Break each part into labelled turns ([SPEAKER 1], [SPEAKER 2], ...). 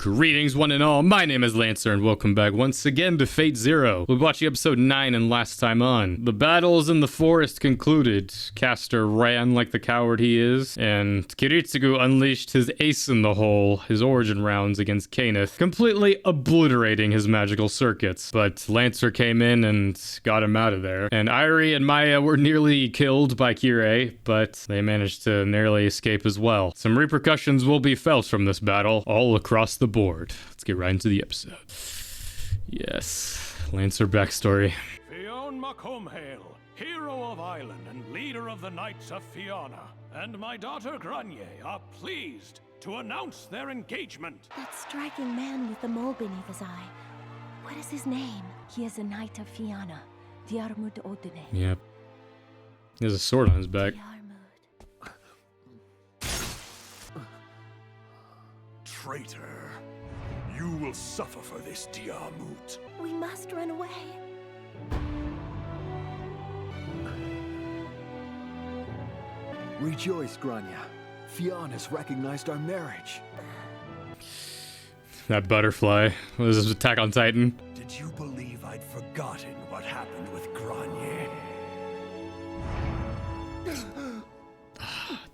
[SPEAKER 1] Greetings one and all, my name is Lancer and welcome back once again to Fate Zero. We're watching episode 9 and last time on. The battles in the forest concluded. Caster ran like the coward he is, and Kiritsugu unleashed his ace in the hole, his origin rounds against Kayneth, completely obliterating his magical circuits. But Lancer came in and got him out of there. And Irie and Maya were nearly killed by Kirei, but they managed to narrowly escape as well. Some repercussions will be felt from this battle all across the board. Let's get right into the episode. Yes, Lancer backstory.
[SPEAKER 2] Fionn Macomhail, hero of Ireland and leader of the Knights of Fianna, and my daughter Granye are pleased to announce their engagement.
[SPEAKER 3] That striking man with the mole beneath his eye. What is his name? He is a knight of Fianna, Diarmid Odine.
[SPEAKER 1] Yep. He has a sword on his back.
[SPEAKER 2] Traitor, you will suffer for this, Diarmid.
[SPEAKER 3] We must run away.
[SPEAKER 4] Rejoice, Grania. Fianna's recognized our marriage.
[SPEAKER 1] That butterfly. What is this, Attack on Titan?
[SPEAKER 2] Did you believe I'd forgotten what happened with Granye?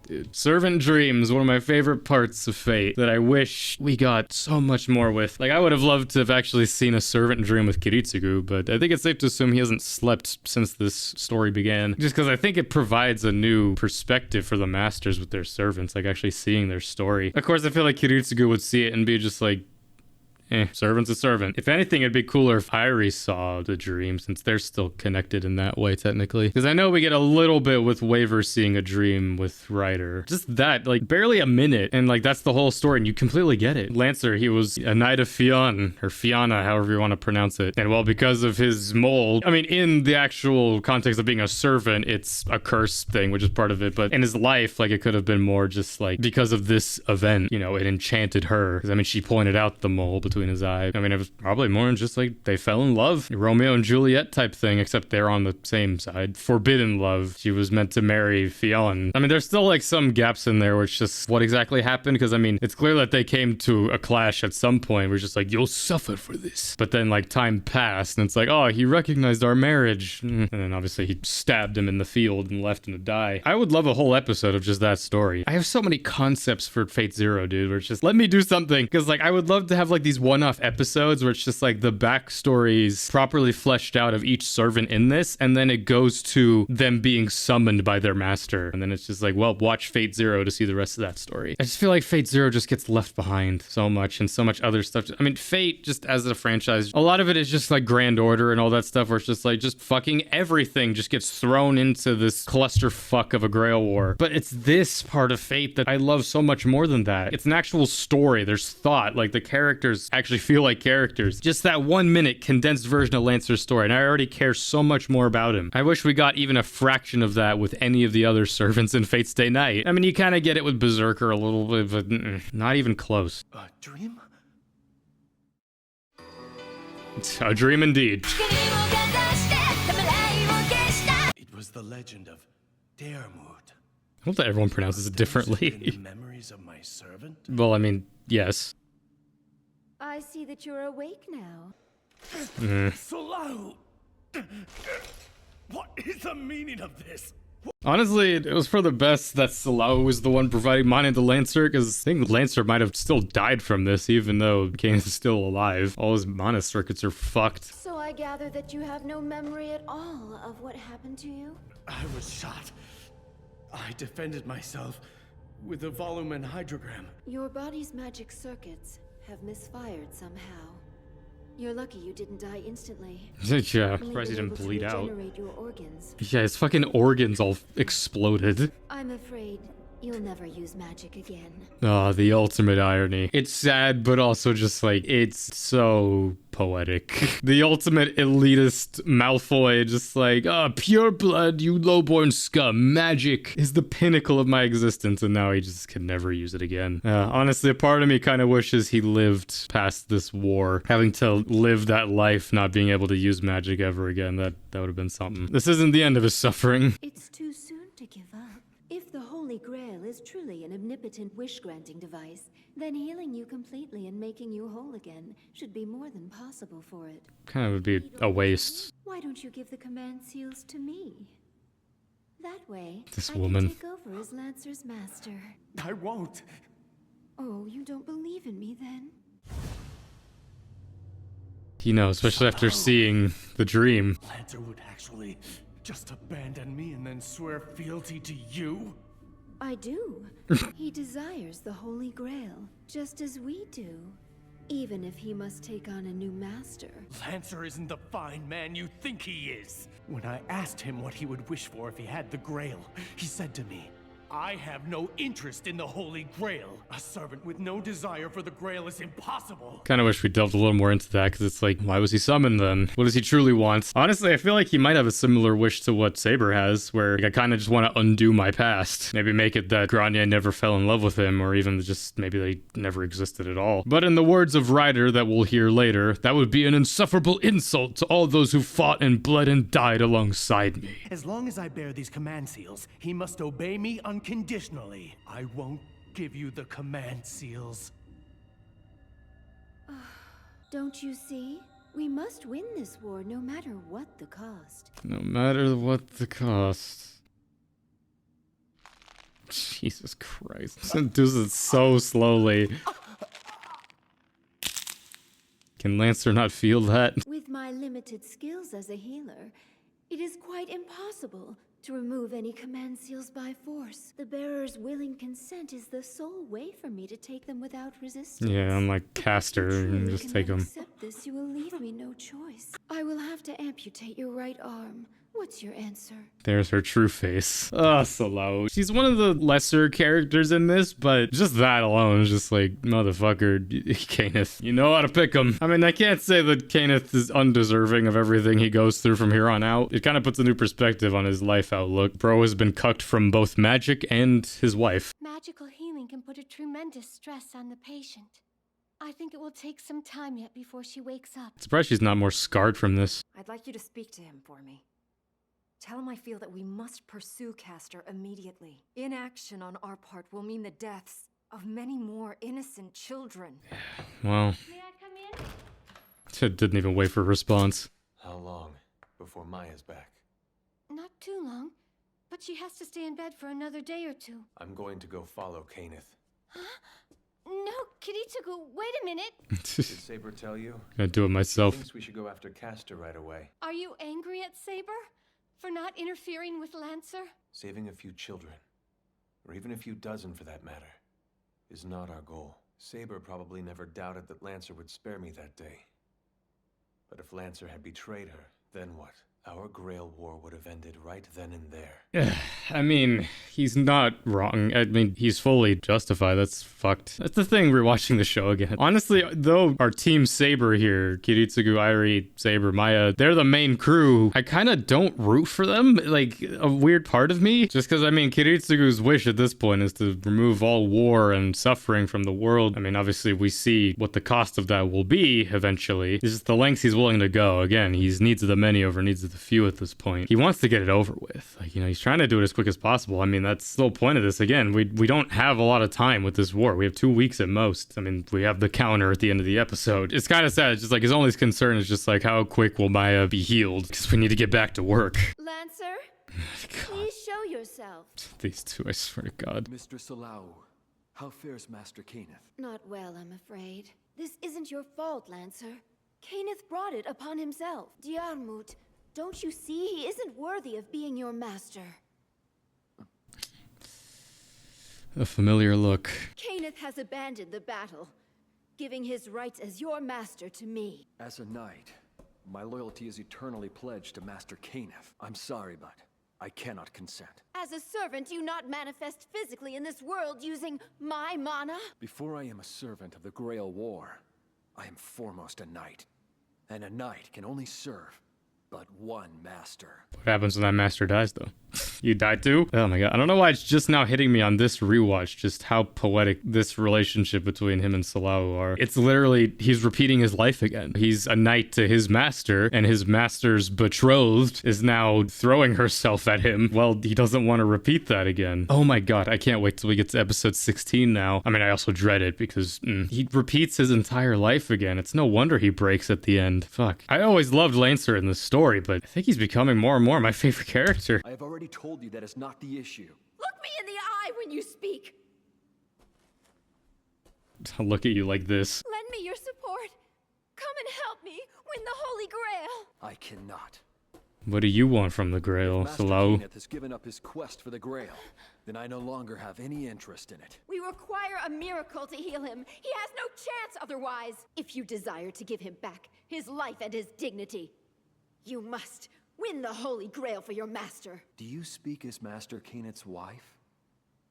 [SPEAKER 1] Dude. Servant Dreams, one of my favorite parts of Fate that I wish we got so much more with. Like, I would have loved to have actually seen a servant dream with Kiritsugu, but I think it's safe to assume he hasn't slept since this story began. Just because I think it provides a new perspective for the masters with their servants, like actually seeing their story. Of course, I feel like Kiritsugu would see it and be just like, servant's a servant. If anything, it'd be cooler if Irie saw the dream, since they're still connected in that way, technically. Because I know we get a little bit with Waiver seeing a dream with Rider. Just that, like, barely a minute, and, like, that's the whole story, and you completely get it. Lancer, he was a knight of Fionn, or Fianna, however you want to pronounce it. And, well, because of his mole, I mean, in the actual context of being a servant, it's a curse thing, which is part of it, but in his life, like, it could have been more just, like, because of this event, you know, it enchanted her. Because, I mean, she pointed out the mole between his eye. I mean, it was probably more just like they fell in love. Romeo and Juliet type thing, except they're on the same side. Forbidden love. She was meant to marry Fionn. I mean, there's still like some gaps in there where it's just what exactly happened, because I mean, it's clear that they came to a clash at some point. We're just like, you'll suffer for this. But then like time passed and it's like, oh, he recognized our marriage. And then obviously he stabbed him in the field and left him to die. I would love a whole episode of just that story. I have so many concepts for Fate Zero, dude, where it's just, let me do something. Because like, I would love to have like these one-off episodes where it's just like the backstories properly fleshed out of each servant in this, and then it goes to them being summoned by their master, and then it's just like, well, watch Fate Zero to see the rest of that story. I just feel like Fate Zero just gets left behind so much, and so much other stuff. I mean, Fate, just as a franchise, a lot of it is just like Grand Order and all that stuff, where it's just like, just fucking everything just gets thrown into this clusterfuck of a Grail War. But it's this part of Fate that I love so much more than that. It's an actual story. There's thought. Like, the characters actually feel like characters. Just that 1 minute condensed version of Lancer's story, and I already care so much more about him. I wish we got even a fraction of that with any of the other servants in Fate's Day Night. I mean, you kind of get it with Berserker a little bit, but not even close.
[SPEAKER 4] A dream?
[SPEAKER 1] A dream indeed.
[SPEAKER 2] It was the legend of Diarmid.
[SPEAKER 1] I hope that everyone pronounces it differently.
[SPEAKER 2] The memories of my servant?
[SPEAKER 1] Well, I mean, yes.
[SPEAKER 3] I see that you're awake now.
[SPEAKER 2] Sola-Ui! What is the meaning of this?
[SPEAKER 1] Honestly, it was for the best that Sola-Ui was the one providing mana to Lancer, because I think Lancer might have still died from this, even though Kayneth is still alive. All his mana circuits are fucked.
[SPEAKER 3] So I gather that you have no memory at all of what happened to you?
[SPEAKER 2] I was shot. I defended myself with a volumen hydrogram.
[SPEAKER 3] Your body's magic circuits have misfired somehow. You're lucky you didn't die instantly.
[SPEAKER 1] Yeah, surprised he didn't
[SPEAKER 3] Able to
[SPEAKER 1] bleed out.
[SPEAKER 3] regenerate your organs.
[SPEAKER 1] Yeah, his fucking organs all exploded.
[SPEAKER 3] I'm afraid you'll never use magic again.
[SPEAKER 1] Oh, the ultimate irony. It's sad, but also just like, it's so poetic. The ultimate elitist Malfoy, just like, pure blood, you lowborn scum. Magic is the pinnacle of my existence, and now he just can never use it again. Honestly, a part of me kind of wishes he lived past this war, having to live that life, not being able to use magic ever again. That would have been something. This isn't the end of his suffering.
[SPEAKER 3] It's too soon to give up. If the Holy
[SPEAKER 5] Holy Grail is truly an omnipotent wish-granting device, then healing you completely and making you whole again should be more than possible for it.
[SPEAKER 1] Kind of would be a waste.
[SPEAKER 5] Why don't you give the command seals to me? That way,
[SPEAKER 1] This
[SPEAKER 5] I
[SPEAKER 1] woman.
[SPEAKER 5] can take over as Lancer's master.
[SPEAKER 6] I won't.
[SPEAKER 5] Oh, you don't believe in me then?
[SPEAKER 1] You know, especially after seeing the dream.
[SPEAKER 6] Lancer would actually just abandon me and then swear fealty to you?
[SPEAKER 5] I do. He desires the Holy Grail, just as we do. Even if he must take on a new master.
[SPEAKER 6] Lancer isn't the fine man you think he is. When I asked him what he would wish for if he had the Grail, he said to me, I have no interest in the Holy Grail. A servant with no desire for the Grail is impossible.
[SPEAKER 1] Kind of wish we delved a little more into that, because it's like, why was he summoned then? What does he truly want? Honestly, I feel like he might have a similar wish to what Saber has, where like, I kind of just want to undo my past. Maybe make it that Grania never fell in love with him, or even just maybe they never existed at all. But in the words of Ryder that we'll hear later, that would be an insufferable insult to all those who fought and bled and died alongside me.
[SPEAKER 6] As long as I bear these command seals, he must obey me unconditionally. I won't give you the command seals.
[SPEAKER 5] Don't you see? We must win this war no matter what the cost.
[SPEAKER 1] No matter what the cost. Jesus Christ. This does it so slowly. Can Lancer not feel that?
[SPEAKER 5] With my limited skills as a healer, it is quite impossible to remove any command seals by force. The bearer's willing consent is the sole way for me to take them without resistance.
[SPEAKER 1] Yeah, unlike Caster, you can
[SPEAKER 5] Truly
[SPEAKER 1] just take them.
[SPEAKER 5] accept this, you will leave me no choice. I will have to amputate your right arm. What's your answer?
[SPEAKER 1] There's her true face. Oh, Sola-Ui. She's one of the lesser characters in this, but just that alone is just like, motherfucker, Kayneth. You know how to pick him. I mean, I can't say that Kayneth is undeserving of everything he goes through from here on out. It kind of puts a new perspective on his life outlook. Bro has been cucked from both magic and his wife.
[SPEAKER 3] Magical healing can put a tremendous stress on the patient. I think it will take some time yet before she wakes up.
[SPEAKER 1] Surprised she's not more scarred from this.
[SPEAKER 7] I'd like you to speak to him for me. Tell him I feel that we must pursue Castor immediately. Inaction on our part will mean the deaths of many more innocent children.
[SPEAKER 1] Well,
[SPEAKER 3] May I come in?
[SPEAKER 1] didn't even wait for a response.
[SPEAKER 8] How long before Maya's back?
[SPEAKER 3] Not too long, but she has to stay in bed for another day or two.
[SPEAKER 8] I'm going to go follow Kayneth.
[SPEAKER 3] No, Kiritsugu, wait a minute.
[SPEAKER 8] Did Saber tell you?
[SPEAKER 1] Gonna do it
[SPEAKER 8] He
[SPEAKER 1] myself.
[SPEAKER 8] thinks we should go after Castor right away.
[SPEAKER 3] Are you angry at Saber for not interfering with Lancer?
[SPEAKER 8] Saving a few children, or even a few dozen for that matter, is not our goal. Saber probably never doubted that Lancer would spare me that day. But if Lancer had betrayed her, then what? Our Grail War would have ended right then and there.
[SPEAKER 1] I mean, he's not wrong. I mean, he's fully justified. That's fucked. That's the thing, rewatching the show again. Honestly, though, our team Saber here, Kiritsugu, Airi, Saber, Maya, they're the main crew. I kind of don't root for them. Like, a weird part of me. Just because, I mean, Kiritsugu's wish at this point is to remove all war and suffering from the world. I mean, obviously, we see what the cost of that will be eventually. It's just the lengths he's willing to go. Again, he's needs of the many over needs of the few at this point. He wants to get it over with. Like, you know, he's trying to do it as quick as possible. I mean, that's the whole point of this. Again, we don't have a lot of time with this war. We have 2 weeks at most. I mean, we have the counter at the end of the episode. It's kind of sad. It's just like his only concern is just like, how quick will Maya be healed? Because we need to get back to work.
[SPEAKER 5] Lancer, please show yourself.
[SPEAKER 1] These two, I swear to God.
[SPEAKER 4] Mr. Sola-Ui, how fares Master Kayneth?
[SPEAKER 5] Not well, I'm afraid. This isn't your fault, Lancer. Kayneth brought it upon himself. Diarmut, don't you see he isn't worthy of being your master?
[SPEAKER 1] A familiar look.
[SPEAKER 5] Kayneth has abandoned the battle, giving his rights as your master to me.
[SPEAKER 4] As a knight, my loyalty is eternally pledged to Master Kayneth. I'm sorry, but I cannot consent.
[SPEAKER 5] As a servant, you not manifest physically in this world using my mana?
[SPEAKER 4] Before I am a servant of the Grail War, I am foremost a knight. And a knight can only serve but one master.
[SPEAKER 1] What happens when that master dies, though? You die too? Oh my god. I don't know why it's just now hitting me on this rewatch, just how poetic this relationship between him and Sola-Ui are. It's literally, he's repeating his life again. He's a knight to his master, and his master's betrothed is now throwing herself at him. Well, he doesn't want to repeat that again. Oh my god, I can't wait till we get to episode 16 now. I mean, I also dread it because he repeats his entire life again. It's no wonder he breaks at the end. Fuck. I always loved Lancer in this story, but I think he's becoming more and more my favorite character.
[SPEAKER 4] I have already told you that is not the issue.
[SPEAKER 5] Look me in the eye when you speak.
[SPEAKER 1] I'll look at you like this.
[SPEAKER 5] Lend me your support. Come and help me win the Holy Grail.
[SPEAKER 4] I cannot.
[SPEAKER 1] What do you want from the Grail,
[SPEAKER 4] Master
[SPEAKER 1] Sola-Ui?
[SPEAKER 4] Kayneth has given up his quest for the Grail. Then I no longer have any interest in it.
[SPEAKER 5] We require a miracle to heal him. He has no chance otherwise. If you desire to give him back his life and his dignity, you must win the Holy Grail for your master.
[SPEAKER 4] Do you speak as Master Kayneth's wife?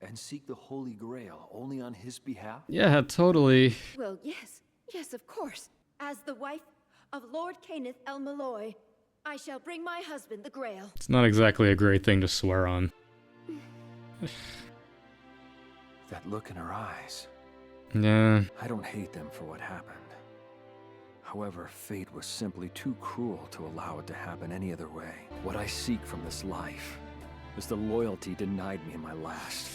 [SPEAKER 4] And seek the Holy Grail only on his behalf?
[SPEAKER 1] Yeah, totally.
[SPEAKER 5] Well, yes. Yes, of course. As the wife of Lord Kayneth El Malloy, I shall bring my husband the Grail.
[SPEAKER 1] It's not exactly a great thing to swear on.
[SPEAKER 4] That look in her eyes.
[SPEAKER 1] Yeah.
[SPEAKER 4] I don't hate them for what happened. However, fate was simply too cruel to allow it to happen any other way. What I seek from this life is the loyalty denied me in my last.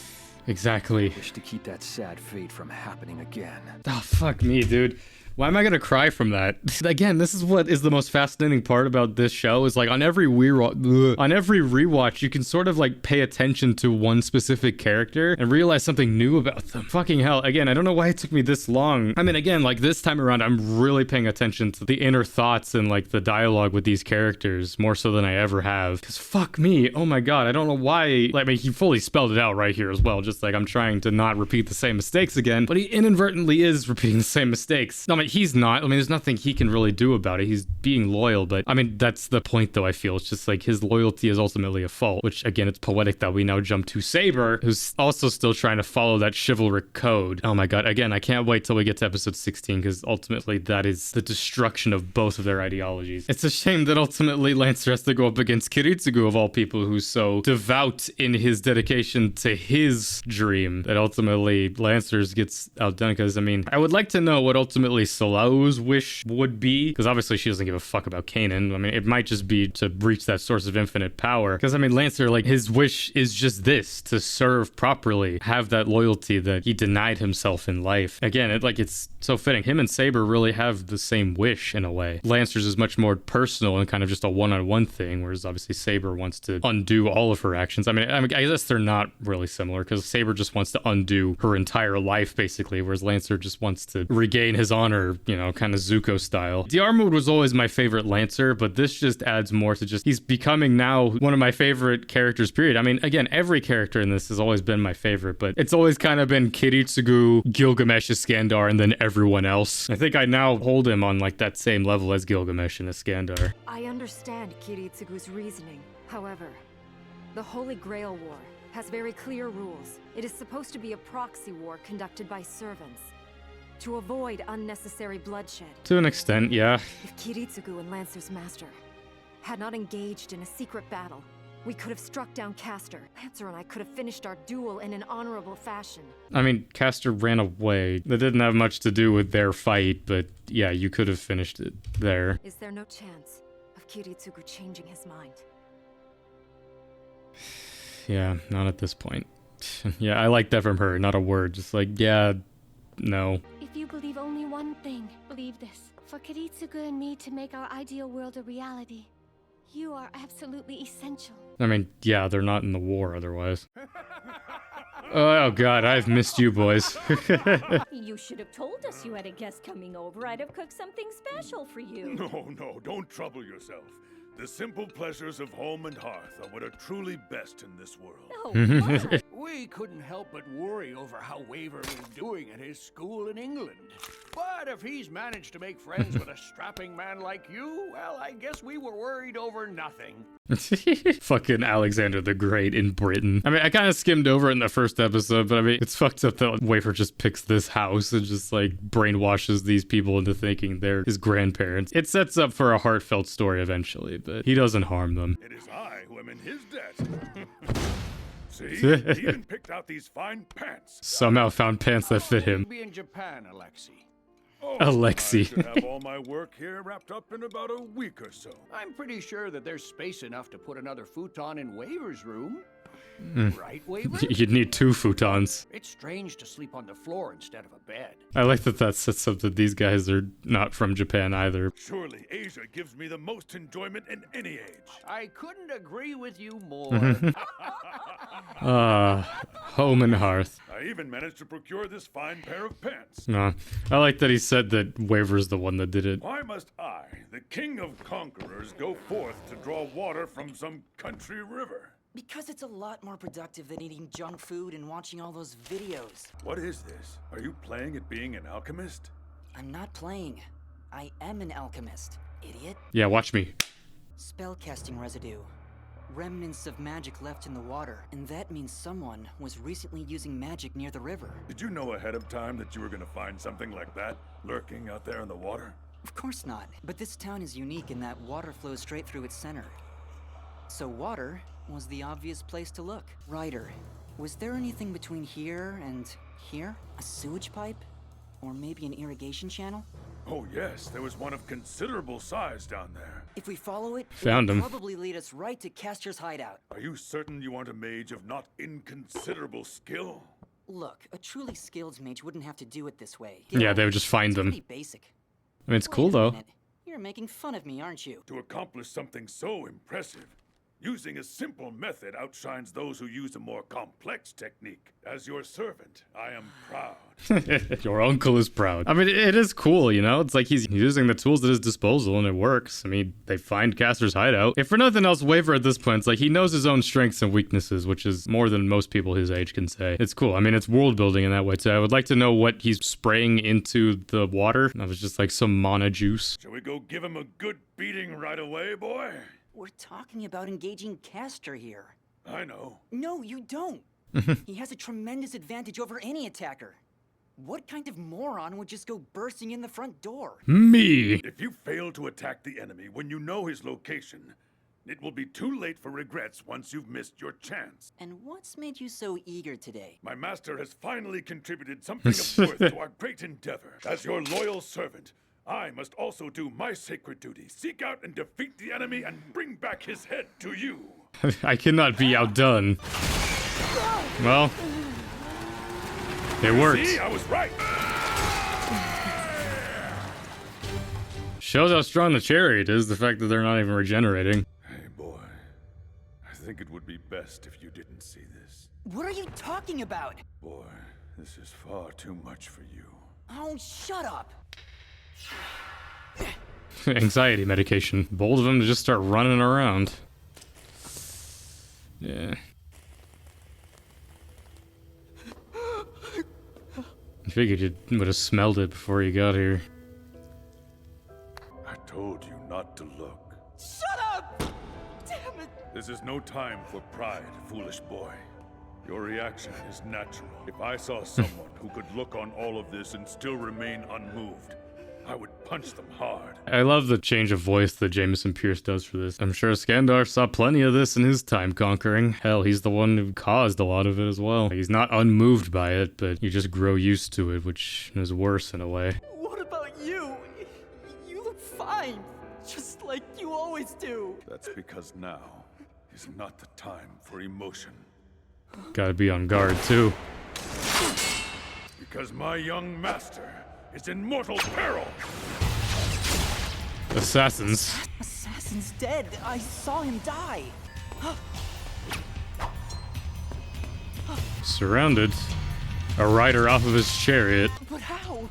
[SPEAKER 1] Exactly.
[SPEAKER 4] I wish to keep that sad fate from happening again.
[SPEAKER 1] Oh, fuck me, dude. Why am I gonna cry from that? Again, this is what is the most fascinating part about this show, is like on every rewatch, you can sort of like pay attention to one specific character and realize something new about them. Fucking hell, again, I don't know why it took me this long. I mean, again, like this time around, I'm really paying attention to the inner thoughts and like the dialogue with these characters more so than I ever have. Cause fuck me, oh my god, I don't know why. Like, I mean, he fully spelled it out right here as well, just like I'm trying to not repeat the same mistakes again, but he inadvertently is repeating the same mistakes. I mean, he's not. I mean, there's nothing he can really do about it. He's being loyal, but I mean, that's the point though, I feel. It's just like his loyalty is ultimately a fault, which again, it's poetic that we now jump to Saber, who's also still trying to follow that chivalric code. Oh my god, again, I can't wait till we get to episode 16, because ultimately that is the destruction of both of their ideologies. It's a shame that ultimately Lancer has to go up against Kiritsugu of all people, who's so devout in his dedication to his dream, that ultimately Lancer's gets outdone. Because I mean, I would like to know what ultimately Sola-Ui's wish would be, because obviously she doesn't give a fuck about Kayneth. I mean, it might just be to reach that source of infinite power, because I mean, Lancer, like, his wish is just this, to serve properly, have that loyalty that he denied himself in life. Again, it's so fitting. Him and Saber really have the same wish in a way. Lancer's is much more personal and kind of just a one-on-one thing, whereas obviously Saber wants to undo all of her actions. I mean, I guess they're not really similar, because Saber just wants to undo her entire life basically, whereas Lancer just wants to regain his honor, you know, kind of Zuko style. Diarmuid was always my favorite Lancer, but this just adds more to just, he's becoming now one of my favorite characters, period. I mean, again, every character in this has always been my favorite, but it's always kind of been Kiritsugu, Gilgamesh, Iskandar, and then everyone else. I think I now hold him on like that same level as Gilgamesh and Iskandar.
[SPEAKER 7] I understand Kiritsugu's reasoning. However, the Holy Grail War has very clear rules. It is supposed to be a proxy war conducted by servants, to avoid unnecessary bloodshed.
[SPEAKER 1] To an extent, yeah.
[SPEAKER 7] If Kiritsugu and Lancer's master had not engaged in a secret battle, we could have struck down Castor. Lancer and I could have finished our duel in an honorable fashion.
[SPEAKER 1] I mean, Castor ran away. That didn't have much to do with their fight, but yeah, you could have finished it there.
[SPEAKER 7] Is there no chance of Kiritsugu changing his mind?
[SPEAKER 1] Yeah, not at this point. Yeah, I like that from her, not a word. Just like, yeah, no.
[SPEAKER 3] If you believe only one thing, believe this. For Kiritsugu and me to make our ideal world a reality, you are absolutely essential.
[SPEAKER 1] I mean, yeah, they're not in the war otherwise. Oh god, I've missed you boys.
[SPEAKER 9] You should have told us you had a guest coming over. I'd have cooked something special for you.
[SPEAKER 2] No, don't trouble yourself. The simple pleasures of home and hearth are what are truly best in this world.
[SPEAKER 9] Oh, what?
[SPEAKER 10] We couldn't help but worry over how Waiver was doing at his school in England. But if he's managed to make friends with a strapping man like you, well, I guess we were worried over nothing.
[SPEAKER 1] Fucking Alexander the Great in Britain. I mean, I kind of skimmed over it in the first episode, but I mean, it's fucked up that Waiver just picks this house and just like brainwashes these people into thinking they're his grandparents. It sets up for a heartfelt story eventually, but he doesn't harm them.
[SPEAKER 2] It is I who am in his debt. See, he even picked out these fine pants.
[SPEAKER 1] Somehow found pants that fit him.
[SPEAKER 10] Be in Japan, Alexi.
[SPEAKER 2] Oh,
[SPEAKER 1] Alexi.
[SPEAKER 2] I should have all my work here wrapped up in about a week or so.
[SPEAKER 10] I'm pretty sure that there's space enough to put another futon in Waver's room. Right, Waiver?
[SPEAKER 1] You'd need 2 futons.
[SPEAKER 10] It's strange to sleep on the floor instead of a bed.
[SPEAKER 1] I like that sets up that these guys are not from Japan either.
[SPEAKER 2] Surely Asia gives me the most enjoyment in any age.
[SPEAKER 10] I couldn't agree with you more.
[SPEAKER 1] Home and hearth.
[SPEAKER 2] I even managed to procure this fine pair of pants.
[SPEAKER 1] No, I like that he said that Waver's the one that did it.
[SPEAKER 2] Why must I, the king of conquerors, go forth to draw water from some country river?
[SPEAKER 11] Because it's a lot more productive than eating junk food and watching all those videos.
[SPEAKER 2] What is this? Are you playing at being an alchemist?
[SPEAKER 11] I'm not playing. I am an alchemist, idiot.
[SPEAKER 1] Yeah, watch me.
[SPEAKER 11] Spellcasting residue. Remnants of magic left in the water, and that means someone was recently using magic near the river.
[SPEAKER 2] Did you know ahead of time that you were going to find something like that lurking out there in the water?
[SPEAKER 11] Of course not, but this town is unique in that water flows straight through its center. So water was the obvious place to look. Ryder, was there anything between here and here? A sewage pipe? Or maybe an irrigation channel?
[SPEAKER 2] Oh yes, there was one of considerable size down there.
[SPEAKER 11] If we follow it,
[SPEAKER 1] Found him.
[SPEAKER 11] it'll probably lead us right to Castor's hideout.
[SPEAKER 2] Are you certain you aren't a mage of not inconsiderable skill?
[SPEAKER 11] Look, a truly skilled mage wouldn't have to do it this way.
[SPEAKER 1] Yeah, they would just find
[SPEAKER 11] It's
[SPEAKER 1] them.
[SPEAKER 11] pretty basic.
[SPEAKER 1] I mean, it's cool
[SPEAKER 11] Wait a
[SPEAKER 1] though.
[SPEAKER 11] minute. You're making fun of me, aren't you?
[SPEAKER 2] To accomplish something so impressive, using a simple method outshines those who use a more complex technique. As your servant, I am proud.
[SPEAKER 1] Your uncle is proud. I mean, it is cool, you know? It's like he's using the tools at his disposal and it works. I mean, they find Castor's hideout. If for nothing else, Waiver at this point, it's like he knows his own strengths and weaknesses, which is more than most people his age can say. It's cool. I mean, it's world building in that way too. I would like to know what he's spraying into the water. That was just like some mana juice.
[SPEAKER 2] Shall we go give him a good beating right away, boy?
[SPEAKER 11] We're talking about engaging Castor here.
[SPEAKER 2] I know.
[SPEAKER 11] No, you don't. He has a tremendous advantage over any attacker. What kind of moron would just go bursting in the front door?
[SPEAKER 1] Me.
[SPEAKER 2] If you fail to attack the enemy when you know his location, it will be too late for regrets once you've missed your chance.
[SPEAKER 11] And what's made you so eager today?
[SPEAKER 2] My master has finally contributed something of worth to our great endeavor. As your loyal servant, I must also do my sacred duty. Seek out and defeat the enemy and bring back his head to you.
[SPEAKER 1] I cannot be outdone. Well, it worked.
[SPEAKER 2] See, I was right.
[SPEAKER 1] Shows how strong the chariot is, the fact that they're not even regenerating.
[SPEAKER 2] Hey, boy. I think it would be best if you didn't see this.
[SPEAKER 11] What are you talking about?
[SPEAKER 2] Boy, this is far too much for you.
[SPEAKER 11] Oh, shut up.
[SPEAKER 1] Anxiety medication. Bold of him to just start running around. Yeah. I figured you would have smelled it before you got here.
[SPEAKER 2] I told you not to look.
[SPEAKER 11] Shut up! Damn it!
[SPEAKER 2] This is no time for pride, foolish boy. Your reaction is natural. If I saw someone who could look on all of this and still remain unmoved, I would punch them hard.
[SPEAKER 1] I love the change of voice that Jameson Pierce does for this. I'm sure Skandar saw plenty of this in his time conquering. Hell, he's the one who caused a lot of it as well. He's not unmoved by it, but you just grow used to it, which is worse in a way.
[SPEAKER 11] What about you? You look fine. Just like you always do.
[SPEAKER 2] That's because now is not the time for emotion.
[SPEAKER 1] Gotta be on guard, too.
[SPEAKER 2] Because my young master is in mortal peril.
[SPEAKER 1] Assassins.
[SPEAKER 11] Assassin's dead. I saw him die.
[SPEAKER 1] Surrounded. A rider off of his chariot.
[SPEAKER 11] But how?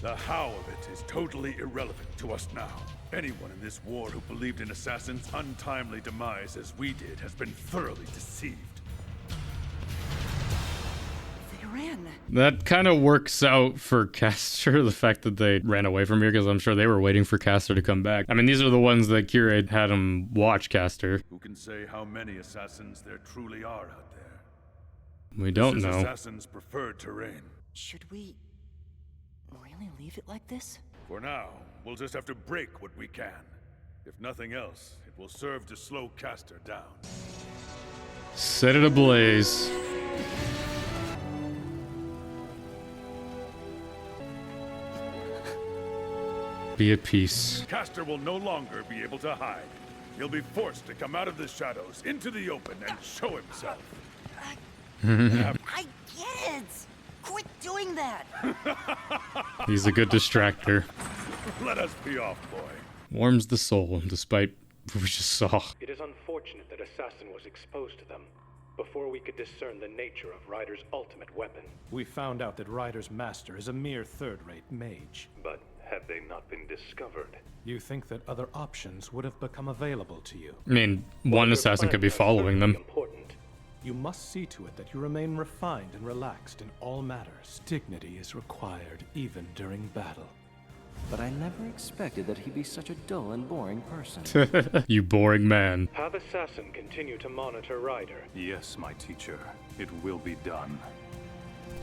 [SPEAKER 2] The how of it is totally irrelevant to us now. Anyone in this war who believed in Assassin's untimely demise as we did has been thoroughly deceived.
[SPEAKER 11] ran.
[SPEAKER 1] That kind of works out for Castor, the fact that they ran away from here, because I'm sure they were waiting for Castor to come back. I mean, these are the ones that Curate had him watch Castor.
[SPEAKER 2] Who can say how many assassins there truly are out there?
[SPEAKER 1] We don't
[SPEAKER 2] This is
[SPEAKER 1] know.
[SPEAKER 2] Assassin's preferred terrain.
[SPEAKER 11] Should we really leave it like this?
[SPEAKER 2] For now, we'll just have to break what we can. If nothing else, it will serve to slow Castor down.
[SPEAKER 1] Set it ablaze. Be at peace.
[SPEAKER 2] Castor will no longer be able to hide. He'll be forced to come out of the shadows into the open and show himself.
[SPEAKER 11] I get it! Quit doing that!
[SPEAKER 1] He's a good distractor.
[SPEAKER 2] Let us be off, boy.
[SPEAKER 1] Warms the soul, despite what we just saw.
[SPEAKER 12] It is unfortunate that Assassin was exposed to them before we could discern the nature of Ryder's ultimate weapon.
[SPEAKER 6] We found out that Ryder's master is a mere third-rate mage.
[SPEAKER 12] But have they not been discovered?
[SPEAKER 6] You think that other options would have become available to you?
[SPEAKER 1] I mean, one assassin could be following them.
[SPEAKER 12] Important.
[SPEAKER 6] You must see to it that you remain refined and relaxed in all matters. Dignity is required even during battle.
[SPEAKER 4] But I never expected that he'd be such a dull and boring person.
[SPEAKER 1] You boring man.
[SPEAKER 12] Have Assassin continue to monitor Ryder.
[SPEAKER 2] Yes, my teacher. It will be done.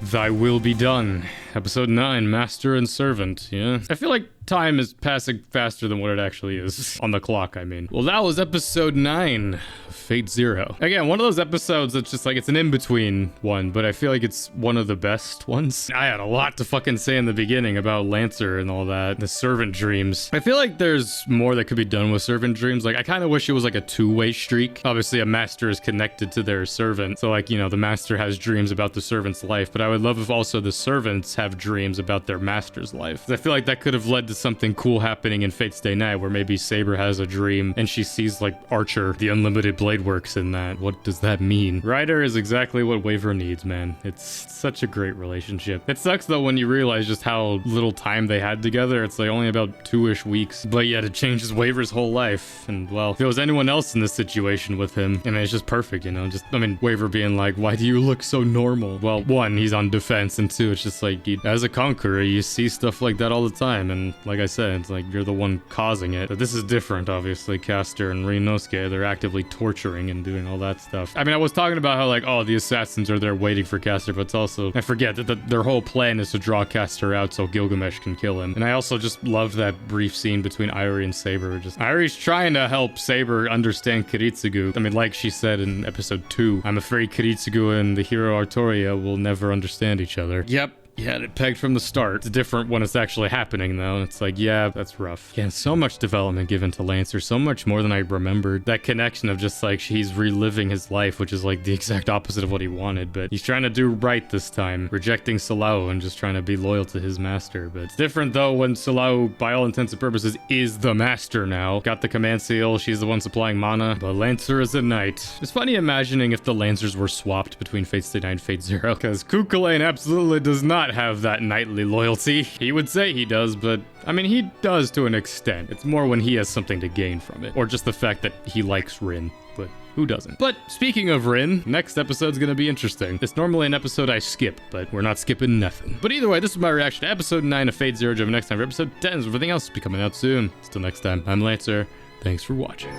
[SPEAKER 1] Thy will be done. Episode 9, Master and Servant, yeah? I feel like time is passing faster than what it actually is. On the clock, I mean. Well, that was episode 9, Fate Zero. Again, one of those episodes that's just like, it's an in-between one, but I feel like it's one of the best ones. I had a lot to fucking say in the beginning about Lancer and all that, the servant dreams. I feel like there's more that could be done with servant dreams. Like, I kind of wish it was like a two-way streak. Obviously, a master is connected to their servant. So like, you know, the master has dreams about the servant's life, but I would love if also the servants have dreams about their master's life. I feel like that could have led to something cool happening in Fate's Day Night, where maybe Saber has a dream and she sees like Archer, the unlimited blade works in that. What does that mean? Ryder is exactly what Waiver needs, man. It's such a great relationship. It sucks though when you realize just how little time they had together. It's like only about 2-ish weeks, but yet it changes Waiver's whole life. And well, if it was anyone else in this situation with him, I mean, it's just perfect, you know? Just, I mean, Waiver being like, why do you look so normal? Well, one, he's on defense, and two, it's just like, as a conqueror, you see stuff like that all the time, and like I said, it's like you're the one causing it. But this is different, obviously. Castor and Ryunosuke, they're actively torturing and doing all that stuff. I mean, I was talking about how like, oh, the assassins are there waiting for Castor, but it's also, I forget that their whole plan is to draw Castor out so Gilgamesh can kill him. And I also just loved that brief scene between Irie and Saber. Just Irie's trying to help Saber understand Kiritsugu. I mean, like she said in episode 2, I'm afraid Kiritsugu and the hero Artoria will never understand each other. Yep. You had it pegged from the start. It's different when it's actually happening, though. It's like, yeah, that's rough. Yeah, so much development given to Lancer, so much more than I remembered. That connection of just like, he's reliving his life, which is like the exact opposite of what he wanted, but he's trying to do right this time, rejecting Sola-Ui and just trying to be loyal to his master. But it's different, though, when Sola-Ui, by all intents and purposes, is the master now. Got the command seal, she's the one supplying mana, but Lancer is a knight. It's funny imagining if the Lancers were swapped between Fate's Day 9 and Fate Zero, because Kukulane absolutely does not have that knightly loyalty. He would say he does, but I mean, he does to an extent. It's more when he has something to gain from it, or just the fact that he likes Rin, but who doesn't? But speaking of Rin, next episode's gonna be interesting. It's normally an episode I skip, but we're not skipping nothing. But either way, this is my reaction to episode 9 of Fate Zero. Join me next time for episode 10, so everything else will be coming out soon. Till next time, I'm Lancer. Thanks for watching.